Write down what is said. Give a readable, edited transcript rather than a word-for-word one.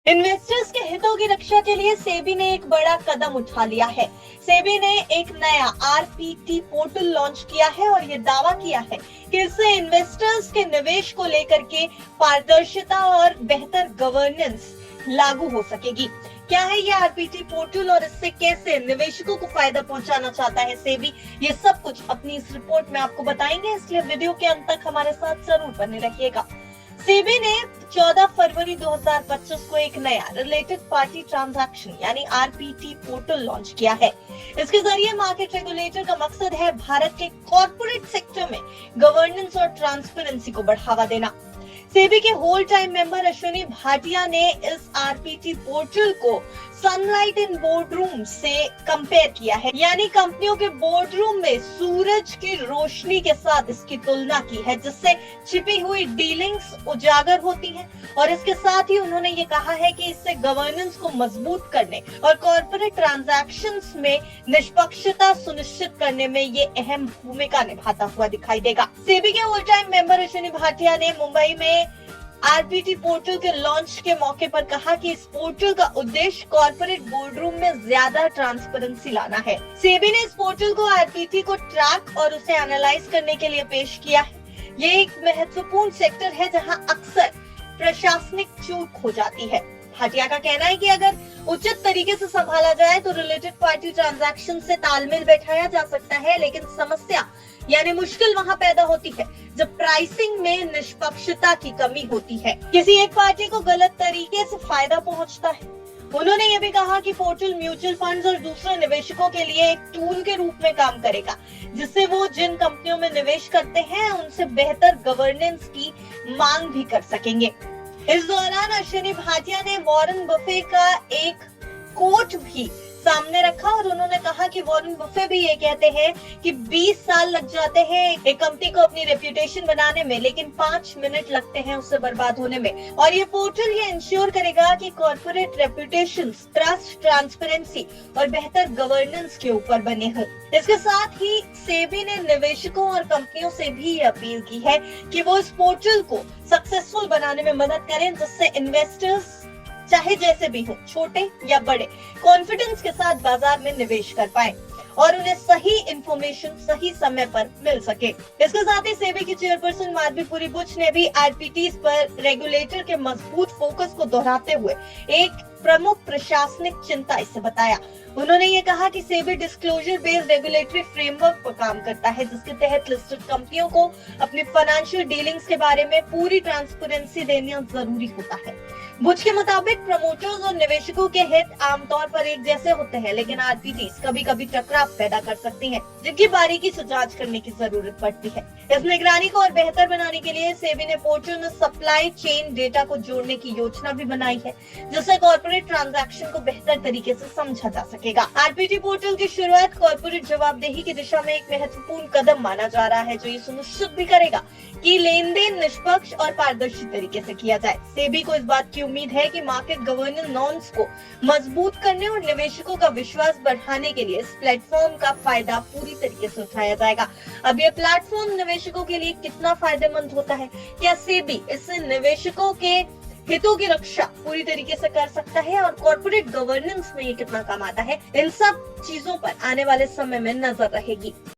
Investors के हितों की रक्षा के लिए सेबी ने एक बड़ा कदम उठा लिया है। सेबी ने एक नया आरपीटी पोर्टल लॉन्च किया है और ये दावा किया है कि इससे इन्वेस्टर्स के निवेश को लेकर के पारदर्शिता और बेहतर गवर्नेंस लागू हो सकेगी। क्या है ये आरपीटी पोर्टल और इससे कैसे निवेशकों को फायदा पहुंचाना चाहता है सेबी, ये सब कुछ अपनी इस रिपोर्ट में आपको बताएंगे, इसलिए वीडियो के अंत तक हमारे साथ जरूर बने रहिएगा। सेबी ने 14 फरवरी 2025 को एक नया रिलेटेड पार्टी ट्रांजैक्शन यानी आरपीटी पोर्टल लॉन्च किया है। इसके जरिए मार्केट रेगुलेटर का मकसद है भारत के कॉर्पोरेट सेक्टर में गवर्नेंस और ट्रांसपेरेंसी को बढ़ावा देना। सेबी के whole time member Ashwini Bhatia ने इस आरपीटी पोर्टल को सनलाइट इन बोर्डरूम से कंपेयर किया है, यानी कंपनियों के बोर्डरूम में सूरज की रोशनी के साथ इसकी तुलना की है, जिससे छिपी हुई डीलिंग्स उजागर होती हैं। और इसके साथ ही उन्होंने ये कहा है कि इससे गवर्नेंस को मजबूत करने और कॉर्पोरेट ट्रांजैक्शंस में निष्पक्षता सुनिश्चित करने में ये अहम भूमिका निभाता हुआ दिखाई देगा। सेबी के whole time member Ashwini Bhatia ने मुंबई में आरपीटी पोर्टल के लॉन्च के मौके पर कहा कि इस पोर्टल का उद्देश्य कॉर्पोरेट बोर्डरूम में ज्यादा ट्रांसपेरेंसी लाना है। सेबी ने इस पोर्टल को आरपीटी को ट्रैक और उसे एनालाइज करने के लिए पेश किया है। ये एक महत्वपूर्ण सेक्टर है जहां अक्सर प्रशासनिक चूक हो जाती है। भाटिया का कहना है कि अगर उचित तरीके से संभाला जाए तो रिलेटेड पार्टी ट्रांजैक्शन से तालमेल बैठाया जा सकता है, लेकिन समस्या यानी मुश्किल वहां पैदा होती है जब प्राइसिंग में निष्पक्षता की कमी होती है, किसी एक पार्टी को गलत तरीके से फायदा पहुंचता है। उन्होंने ये भी कहा कि पोर्टल म्यूचुअल फंड्स और दूसरे निवेशकों के लिए एक टूल के रूप में काम करेगा, जिससे वो जिन कंपनियों में निवेश करते हैं उनसे बेहतर गवर्नेंस की मांग भी कर सकेंगे। इस दौरान अश्विनी भाटिया ने वॉरेन बफे का एक कोट भी सामने रखा और उन्होंने कहा कि वॉरेन बफे भी ये कहते हैं कि 20 साल लग जाते हैं एक कंपनी को अपनी रेप्यूटेशन बनाने में, लेकिन 5 मिनट लगते हैं उससे बर्बाद होने में। और ये पोर्टल ये इंश्योर करेगा कि कॉर्पोरेट रेप्यूटेशन, ट्रस्ट, ट्रांसपेरेंसी और बेहतर गवर्नेंस के ऊपर बने हों। इसके साथ ही सेबी ने निवेशकों और कंपनियों से भी ये अपील की है कि वो इस पोर्टल को सक्सेसफुल बनाने में मदद करें, जिससे इन्वेस्टर्स चाहे जैसे भी हो, छोटे या बड़े, कॉन्फिडेंस के साथ बाजार में निवेश कर पाए और उन्हें सही इंफॉर्मेशन सही समय पर मिल सके। इसके साथ ही सेबी की चेयरपर्सन माधवीपुरी बुच ने भी आरपीटीज पर रेगुलेटर के मजबूत फोकस को दोहराते हुए एक प्रमुख प्रशासनिक चिंता इसे बताया। उन्होंने ये कहा कि SEBI disclosure based regulatory framework पर काम करता है, जिसके तहत लिस्टेड कंपनियों को अपनी फाइनेंशियल डीलिंग्स के बारे में पूरी ट्रांसपेरेंसी देना जरूरी होता है। बुच के मुताबिक प्रमोटर्स और निवेशकों के हित आमतौर पर एक जैसे होते हैं, लेकिन आरपीटीज कभी कभी टकराव पैदा कर सकती हैं, जिनकी बारीकी से जांच करने की जरूरत पड़ती है। इस निगरानी को और बेहतर बनाने के लिए सेबी ने पोर्टल में सप्लाई चेन डेटा को जोड़ने की योजना भी बनाई है, जिससे कॉर्पोरेट ट्रांजैक्शन को बेहतर तरीके से समझा जा सकेगा। आरपीटी पोर्टल की शुरुआत कॉर्पोरेट जवाबदेही की दिशा में एक महत्वपूर्ण कदम माना जा रहा है, जो ये सुनिश्चित भी करेगा कि लेन देन निष्पक्ष और पारदर्शी तरीके से किया जाए। सेबी को इस बात की उम्मीद है कि मार्केट गवर्नेंस नॉर्म्स को मजबूत करने और निवेशकों का विश्वास बढ़ाने के लिए इस प्लेटफॉर्म का फायदा पूरी तरीके से उठाया जाएगा। अब ये प्लेटफॉर्म निवेशकों के लिए कितना फायदेमंद होता है, क्या सेबी इससे निवेशकों के हितों की रक्षा पूरी तरीके से कर सकता है और कॉर्पोरेट गवर्नेंस में ये कितना काम आता है, इन सब चीजों पर आने वाले समय में नजर रहेगी।